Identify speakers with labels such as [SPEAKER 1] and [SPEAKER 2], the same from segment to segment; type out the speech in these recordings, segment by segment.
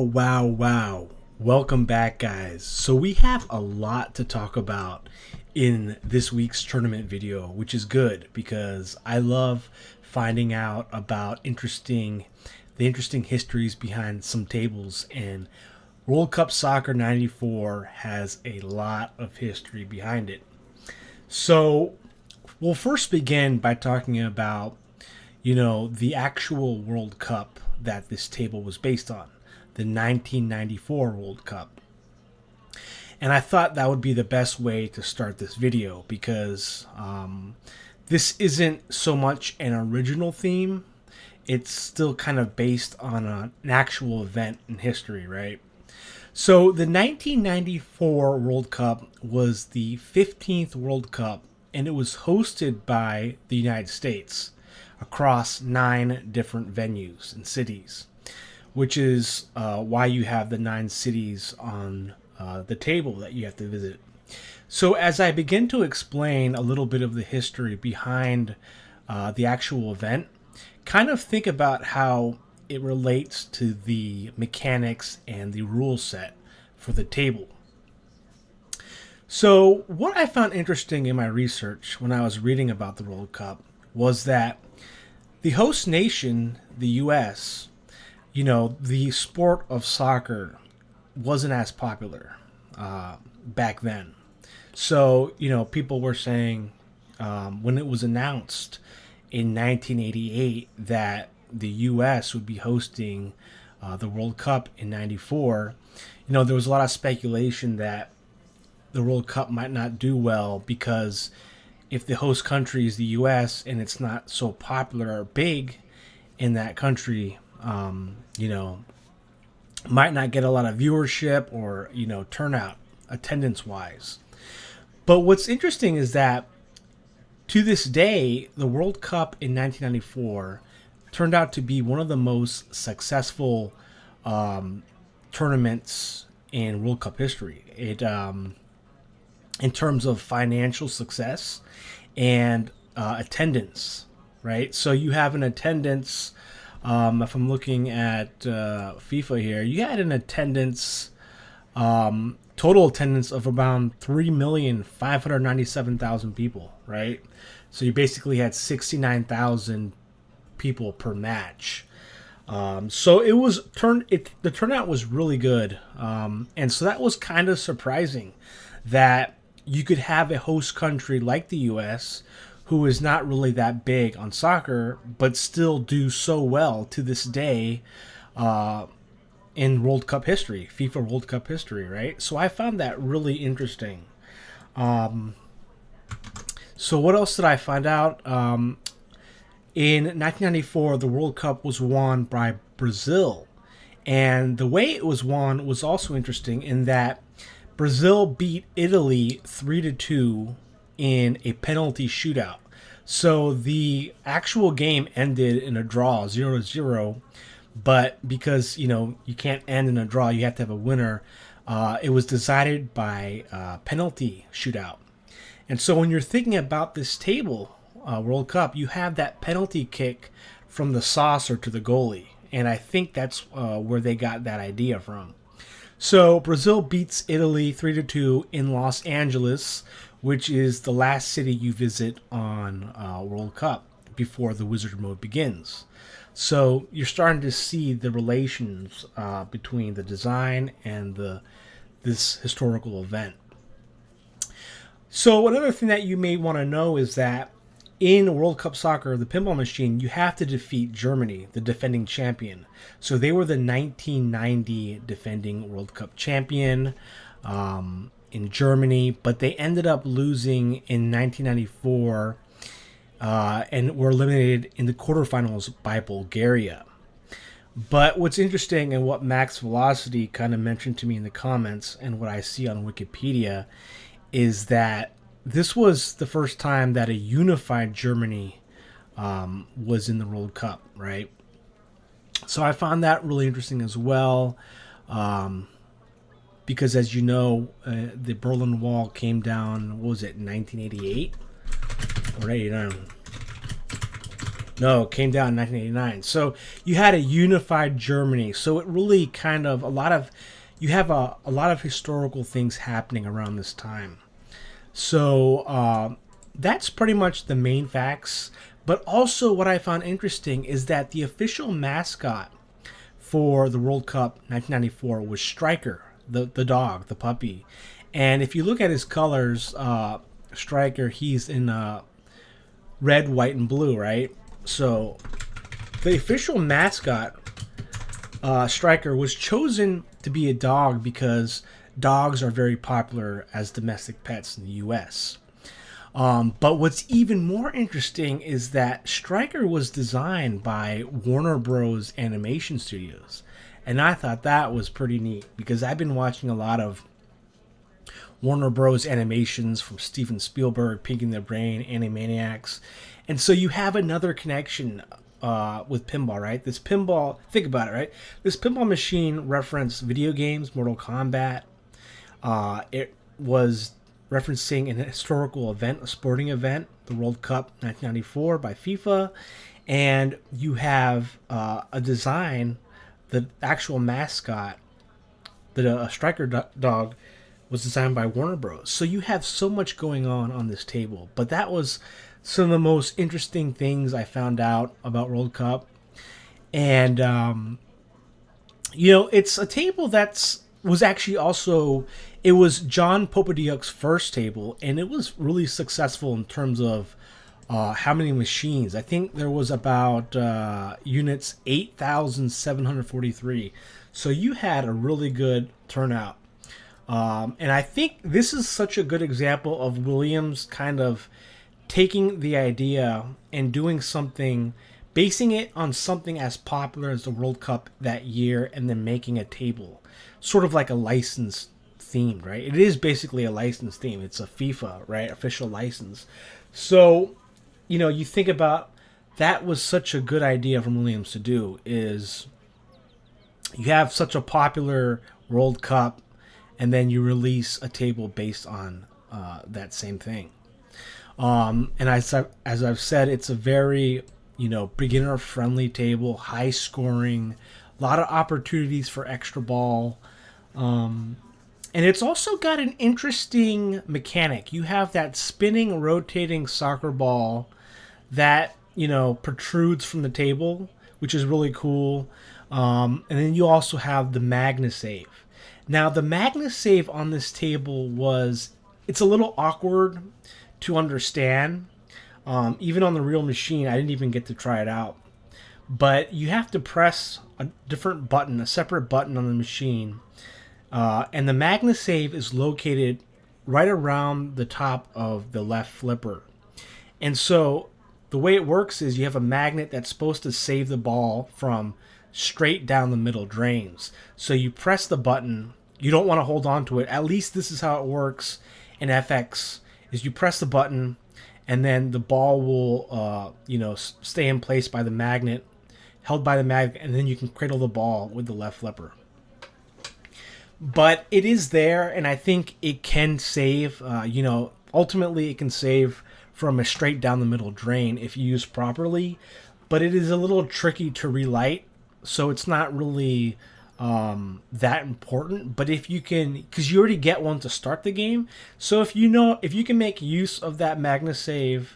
[SPEAKER 1] Wow. Welcome back, guys. So we have a lot to talk about in this week's tournament video, which is good because I love finding out about the interesting histories behind some tables, and World Cup Soccer 94 has a lot of history behind it. So we'll first begin by talking about, the actual World Cup that this table was based on, the 1994 World Cup. And I thought that would be the best way to start this video because this isn't so much an original theme. It's still kind of based on an actual event in history, right? So the 1994 World Cup was the 15th World Cup, and it was hosted by the United States across 9 different venues and cities, which is why you have the 9 cities on the table that you have to visit. So as I begin to explain a little bit of the history behind the actual event, kind of think about how it relates to the mechanics and the rule set for the table. So what I found interesting in my research when I was reading about the World Cup was that the host nation, the U.S., the sport of soccer wasn't as popular back then. So, people were saying when it was announced in 1988 that the U.S. would be hosting the World Cup in 94, there was a lot of speculation that the World Cup might not do well because if the host country is the U.S. and it's not so popular or big in that country, might not get a lot of viewership or, turnout attendance-wise. But what's interesting is that to this day, the World Cup in 1994 turned out to be one of the most successful tournaments in World Cup history. It, in terms of financial success and attendance, right? So you have an attendance, if I'm looking at FIFA here, you had an attendance, total attendance of around 3,597,000 people, right? So you basically had 69,000 people per match. So it was the turnout was really good. And so that was kind of surprising that you could have a host country like the U.S. who is not really that big on soccer, but still do so well to this day in World Cup history, FIFA World Cup history, right? So I found that really interesting. So what else did I find out? In 1994, the World Cup was won by Brazil. And the way it was won was also interesting in that Brazil beat Italy 3-2 in a penalty shootout. So the actual game ended in a draw, 0-0. But because, you can't end in a draw, you have to have a winner. It was decided by penalty shootout. And so when you're thinking about this table, World Cup, you have that penalty kick from the saucer to the goalie. And I think that's where they got that idea from. So Brazil beats Italy 3-2 in Los Angeles, which is the last city you visit on World Cup before the wizard mode begins. So you're starting to see the relations between the design and this historical event. So another thing that you may want to know is that in World Cup Soccer, the pinball machine, you have to defeat Germany, the defending champion. So they were the 1990 defending World Cup champion in Germany, but they ended up losing in 1994 and were eliminated in the quarterfinals by Bulgaria. But what's interesting and what Max Velocity kind of mentioned to me in the comments and what I see on Wikipedia is that this was the first time that a unified Germany was in the World Cup, right? So I found that really interesting as well, because as you know, the Berlin Wall came down, what was it, 1988? Or 89? No, it came down in 1989. So you had a unified Germany. So it really kind of you have a lot of historical things happening around this time. So that's pretty much the main facts. But also, what I found interesting is that the official mascot for the World Cup 1994 was Striker, the dog, the puppy. And if you look at his colors, Striker, he's in red, white, and blue, right? So the official mascot, Striker, was chosen to be a dog because dogs are very popular as domestic pets in the U.S. But what's even more interesting is that Striker was designed by Warner Bros. Animation Studios. And I thought that was pretty neat because I've been watching a lot of Warner Bros. Animations from Steven Spielberg, Pinky and the Brain, Animaniacs. And so you have another connection with pinball, right? This pinball, think about it, right? This pinball machine referenced video games, Mortal Kombat. It was referencing an historical event, a sporting event, the World Cup 1994 by FIFA. And you have a design, the actual mascot, the Striker dog, was designed by Warner Bros. So you have so much going on this table. But that was some of the most interesting things I found out about World Cup. And, it's a table was actually also, it was John Popadiuk's first table, and it was really successful in terms of how many machines. I think there was about units 8,743. So you had a really good turnout. And I think this is such a good example of Williams kind of taking the idea and doing something, basing it on something as popular as the World Cup that year, and then making a table. Sort of like a license themed, right? It is basically a license theme. It's a FIFA, right? Official license. So, you think about that was such a good idea from Williams to do is you have such a popular World Cup and then you release a table based on that same thing. And as I've said, it's a very, beginner-friendly table, high scoring, a lot of opportunities for extra ball. And it's also got an interesting mechanic. You have that spinning, rotating soccer ball that, protrudes from the table, which is really cool. And then you also have the MagnaSave. Now, the MagnaSave on this table it's a little awkward to understand. Even on the real machine, I didn't even get to try it out. But you have to press a different button, a separate button on the machine. And the MagnaSave is located right around the top of the left flipper. And so the way it works is you have a magnet that's supposed to save the ball from straight down the middle drains. So you press the button. You don't want to hold on to it. At least this is how it works in FX, is you press the button and then the ball will, stay in place by the magnet, held by the magnet, and then you can cradle the ball with the left flipper. But it is there, and I think it can save, ultimately it can save from a straight down the middle drain if used properly, but it is a little tricky to relight, so it's not really that important. But if you can, because you already get one to start the game, so if you can make use of that MagnaSave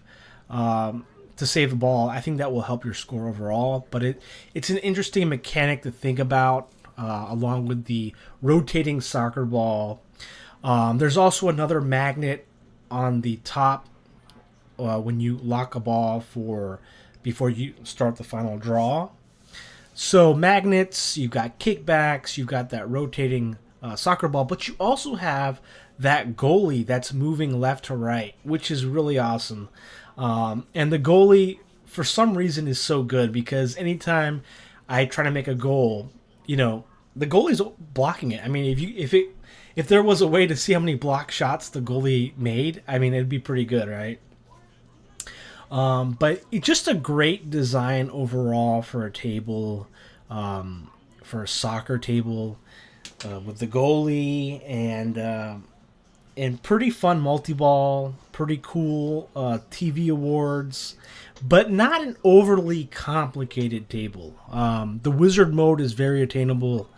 [SPEAKER 1] to save the ball, I think that will help your score overall. But it's an interesting mechanic to think about, along with the rotating soccer ball. There's also another magnet on the top when you lock a ball before you start the final draw. So magnets, you've got kickbacks, you've got that rotating soccer ball, but you also have that goalie that's moving left to right, which is really awesome. And the goalie, for some reason, is so good because anytime I try to make a goal, the goalie's blocking it. I mean, if there was a way to see how many block shots the goalie made, I mean, it'd be pretty good, right? But it's just a great design overall for a table, for a soccer table, with the goalie and and pretty fun multi-ball, pretty cool TV awards, but not an overly complicated table. The wizard mode is very attainable,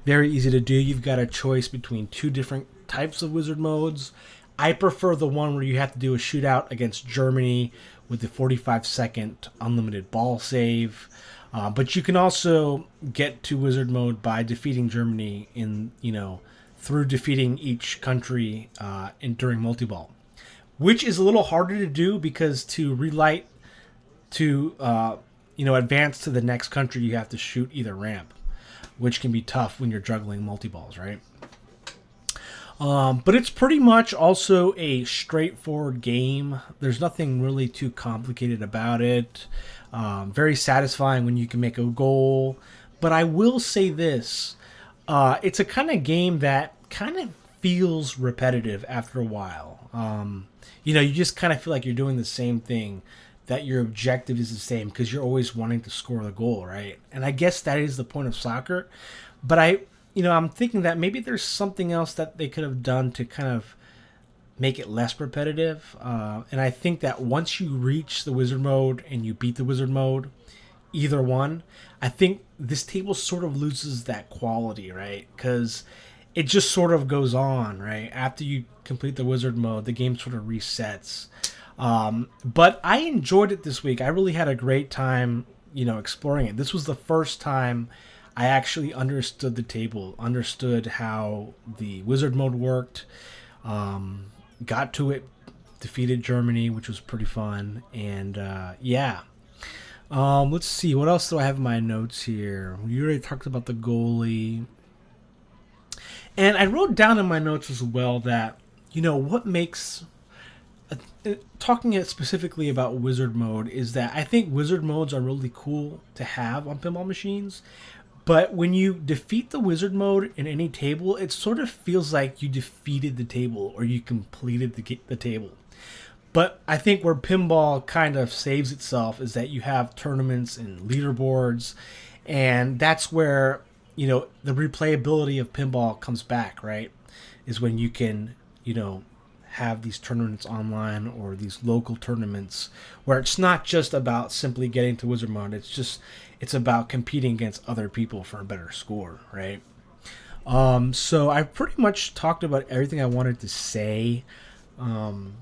[SPEAKER 1] very easy to do. You've got a choice between two different types of wizard modes. I prefer the one where you have to do a shootout against Germany with the 45-second unlimited ball save. But you can also get to wizard mode by defeating Germany through defeating each country during multi-ball, which is a little harder to do because to relight to advance to the next country, you have to shoot either ramp, which can be tough when you're juggling multi-balls, right? But it's pretty much also a straightforward game. There's nothing really too complicated about it. Very satisfying when you can make a goal. But I will say this. It's a kind of game that kind of feels repetitive after a while. You just kind of feel like you're doing the same thing, that your objective is the same because you're always wanting to score the goal, right? And I guess that is the point of soccer. But I'm thinking that maybe there's something else that they could have done to kind of make it less repetitive. And I think that once you reach the wizard mode and you beat the wizard mode, either one, I think this table sort of loses that quality, right? Because it just sort of goes on, right? After you complete the wizard mode, the game sort of resets. But I enjoyed it this week. I really had a great time, exploring it. This was the first time I actually understood the table, understood how the wizard mode worked, got to it, defeated Germany, which was pretty fun, and yeah. Let's see, what else do I have in my notes here? We already talked about the goalie. And I wrote down in my notes as well that, what makes... talking specifically about wizard mode is that I think wizard modes are really cool to have on pinball machines. But when you defeat the wizard mode in any table, it sort of feels like you defeated the table or you completed the table. But I think where pinball kind of saves itself is that you have tournaments and leaderboards, and that's where, the replayability of pinball comes back, right? Is when you can, have these tournaments online or these local tournaments where it's not just about simply getting to wizard mode. It's about competing against other people for a better score, right? So I pretty much talked about everything I wanted to say. And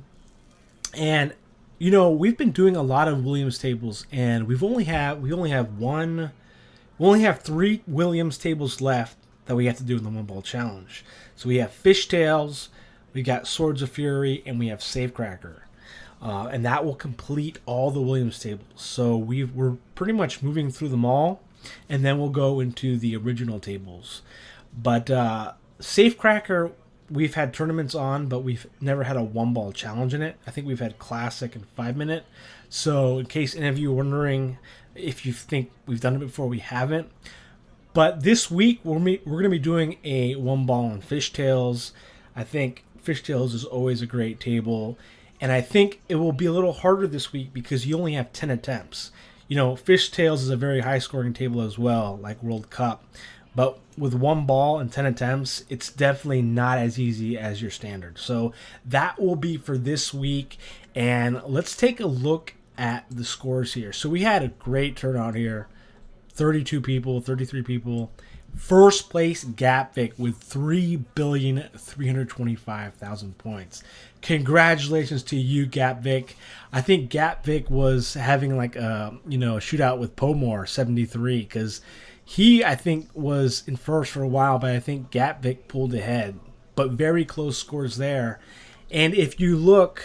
[SPEAKER 1] we've been doing a lot of Williams tables, and we only have 3 Williams tables left that we have to do in the One Ball Challenge. So we have Fishtails, we got Swords of Fury, and we have Safecracker. And that will complete all the Williams tables. So we're pretty much moving through them all, and then we'll go into the original tables. But Safecracker, we've had tournaments on, but we've never had a one-ball challenge in it. I think we've had Classic and 5-minute. So in case any of you are wondering if you think we've done it before, we haven't. But this week, we're going to be doing a one-ball on Fishtails. I think Fishtails is always a great table. And I think it will be a little harder this week because you only have 10 attempts. Fishtails is a very high-scoring table as well, like World Cup. But with one ball and 10 attempts, it's definitely not as easy as your standard. So that will be for this week. And let's take a look at the scores here. So we had a great turnout here. 32 people, 33 people. First place, Gapvik with 3,325,000 points. Congratulations to you, Gapvik. I think Gapvik was having like a shootout with Pomor 73 because he, I think, was in first for a while, but I think Gapvik pulled ahead. But very close scores there. And if you look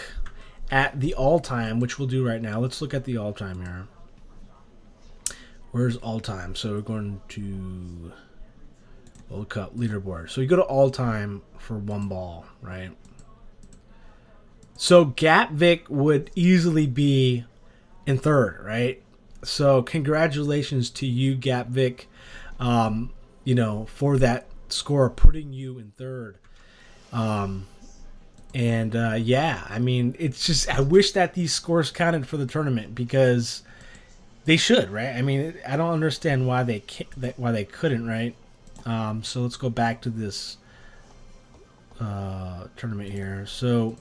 [SPEAKER 1] at the all-time, which we'll do right now, let's look at the all-time here. Where's all-time? So we're going to World Cup leaderboard. So you go to all-time for one ball, right? So Gapvik would easily be in third, right? So congratulations to you, Gapvik, for that score, putting you in third. Yeah, I mean, it's just, I wish that these scores counted for the tournament because they should, right? I mean, I don't understand why they couldn't, right? So let's go back to this tournament here. So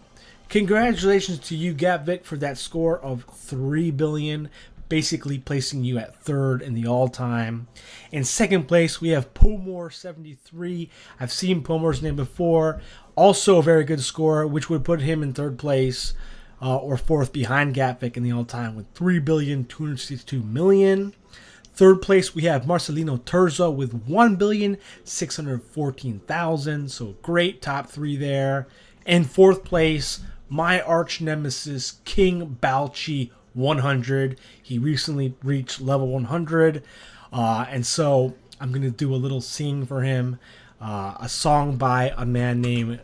[SPEAKER 1] congratulations to you, Gapvic, for that score of 3 billion, basically placing you at third in the all-time. In second place, we have Pomor73. I've seen Pomor's name before. Also a very good score, which would put him in third place or fourth behind Gapvic in the all-time with 3,262,000,000. Third place, we have Marcelino Terzo with 1,614,000. So great top three there. And fourth place, my arch nemesis, King Balchi 100. He recently reached level 100. And so I'm going to do a little sing for him. A song by a man named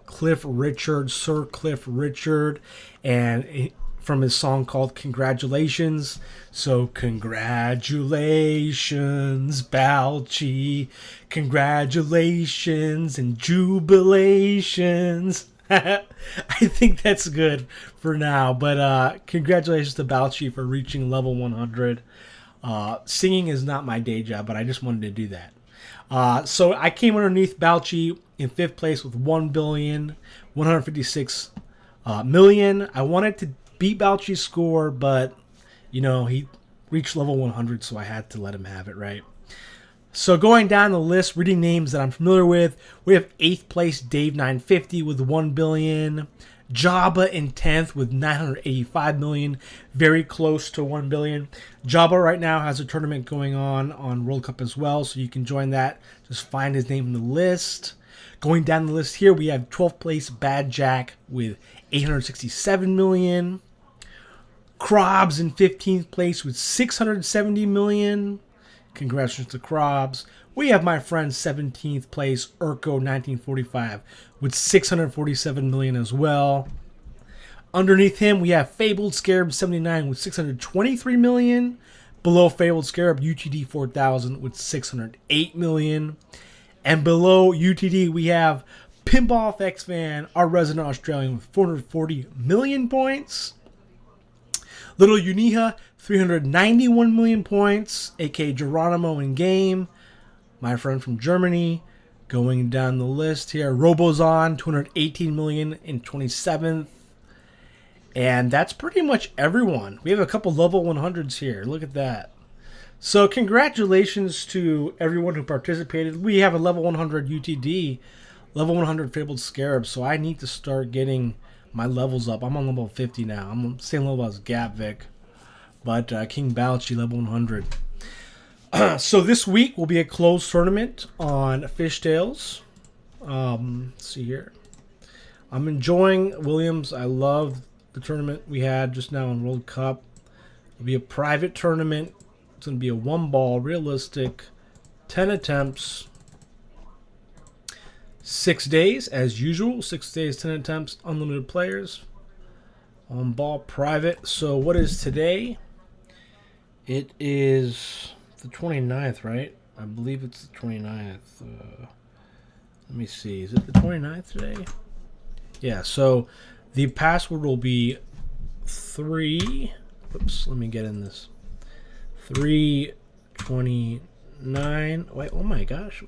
[SPEAKER 1] Cliff Richard, Sir Cliff Richard. And from his song called Congratulations. So congratulations, Balchi. Congratulations and jubilations. I think that's good for now. But congratulations to Balchi for reaching level 100. Singing is not my day job, but I just wanted to do that. So I came underneath Balchi in fifth place with 1,156,000,000. I wanted to beat Balchi's score, but you know, he reached level 100, so I had to let him have it, right? So going down the list, reading names that I'm familiar with, we have 8th place Dave 950 with 1 billion. Jabba in 10th with 985 million, very close to 1 billion. Jabba right now has a tournament going on World Cup as well, so you can join that. Just find his name in the list. Going down the list here, we have 12th place Bad Jack with 867 million. Krobs in 15th place with 670 million. Congratulations to Krobs. We have my friend 17th place Urko 1945 with 647 million as well. Underneath him, we have Fabled Scarab 79 with 623 million. Below Fabled Scarab, UTD 4000 with 608 million. And below UTD, we have Pinball FX Fan, our resident Australian, with 440 million points. Little Uniha, 391 million points, aka Geronimo in game. My friend from Germany. Going down the list here, Robozon, 218 million in 27th. And that's pretty much everyone. We have a couple level 100s here. Look at that. So congratulations to everyone who participated. We have a level 100 UTD, level 100 Fabled Scarab, so I need to start getting my levels up. I'm on level 50 now. I'm on the same level as Gapvic, but King Balchi, level 100. So this week will be a closed tournament on Fishtails. Let's see here. I'm enjoying Williams. I love the tournament we had just now in World Cup. It'll be a private tournament. It's going to be a one ball, realistic, 10 attempts, 6 days as usual. 6 days, 10 attempts, unlimited players. On ball, private. So what is today? It is the 29th, right? I believe it's the 29th. Let me see. Is it the 29th today? Yeah, so the password will be 3. Oops, let me get in this. 329. Wait, oh my gosh.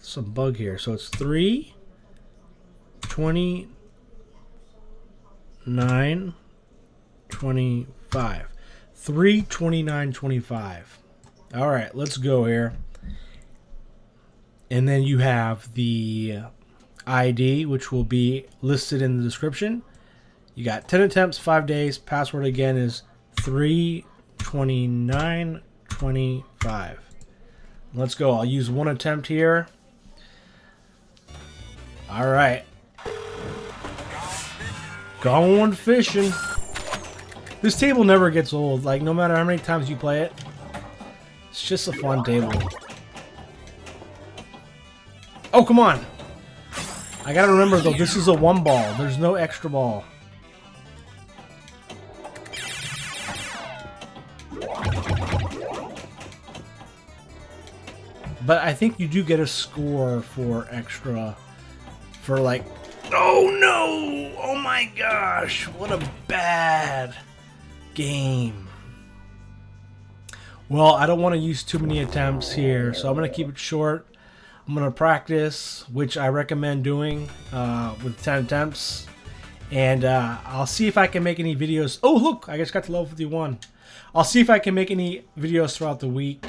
[SPEAKER 1] Some bug here. So it's 329 25. 329.25. All right, let's go here. And then you have the ID, which will be listed in the description. You got 10 attempts, 5 days. Password again is 329.25. Let's go. I'll use one attempt here. All right. Going fishing. This table never gets old. Like, no matter how many times you play it, it's just a fun table. Oh, come on. I gotta remember, though, this is a one ball. There's no extra ball. But I think you do get a score for extra. For like... Oh, no! Oh, my gosh! What a bad game. Well, I don't want to use too many attempts here, so I'm going to keep it short. I'm going to practice, which I recommend doing with 10 attempts. And I'll see if I can make any videos. Oh, look, I just got to level 51. I'll see if I can make any videos throughout the week,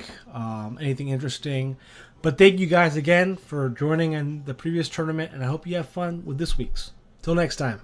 [SPEAKER 1] anything interesting. But thank you guys again for joining in the previous tournament, and I hope you have fun with this week's. Till next time.